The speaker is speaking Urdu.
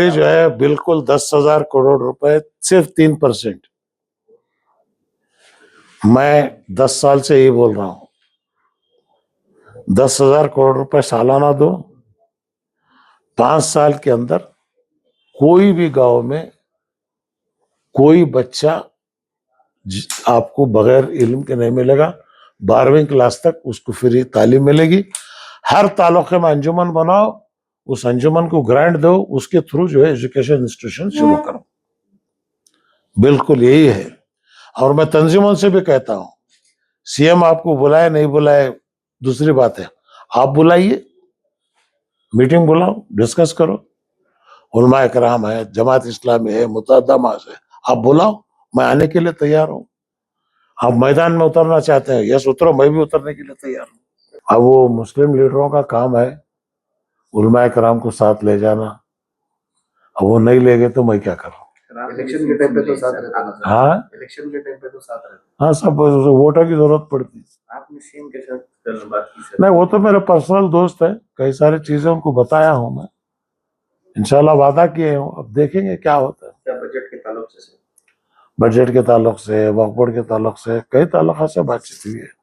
یہ جو ہے بالکل 10,000 کروڑ روپے صرف 3%. میں 10 سال سے یہ بول رہا ہوں 10,000 کروڑ روپے سالانہ دو. 5 سال کے اندر کوئی بھی گاؤں میں کوئی بچہ آپ کو بغیر علم کے نہیں ملے گا. 12ویں کلاس تک اس کو فری تعلیم ملے گی. ہر تعلقے میں انجمن بناؤ, اس انجمن کو گرانٹ دو, اس کے تھرو جو ہے ایجوکیشن انسٹیٹیوشن شروع کرو. بالکل یہی ہے. اور میں تنظیموں سے بھی کہتا ہوں, سی ایم آپ کو بلائے نہیں بلائے دوسری بات ہے, آپ بلائیے, میٹنگ بلاؤ, ڈسکس کرو. علماء کرام ہے, جماعت اسلامی ہے, متعدد ماس ہے, آپ بلاؤ, میں آنے کے لیے تیار ہوں. آپ میدان میں اترنا چاہتے ہیں, یس اترو, میں بھی اترنے کے لیے تیار ہوں. اب وہ مسلم لیڈروں کا کام ہے علماء کرام کو ساتھ لے جانا. اب وہ نہیں لے گئے تو میں کیا کروں. الیکشن کے ٹائم پہ تو ساتھ رہتا ہے. ہاں الیکشن کے ٹائم پہ تو ساتھ رہتا ہے. ہاں, سب ووٹر کی ضرورت پڑتی ہے. آپ نے سی ایم کے ساتھ بات کی سر؟ نہیں, وہ تو میرا پرسنل دوست ہے, کئی ساری چیزیں ان کو بتایا ہوں میں, انشاءاللہ وعدہ کیے ہوں. اب دیکھیں گے کیا ہوتا ہے. کیا بجٹ کے تعلق سے؟ بجٹ کے تعلق سے, وقف بورڈ کے تعلق سے, کئی تعلقات سے بات چیت ہوئی ہے.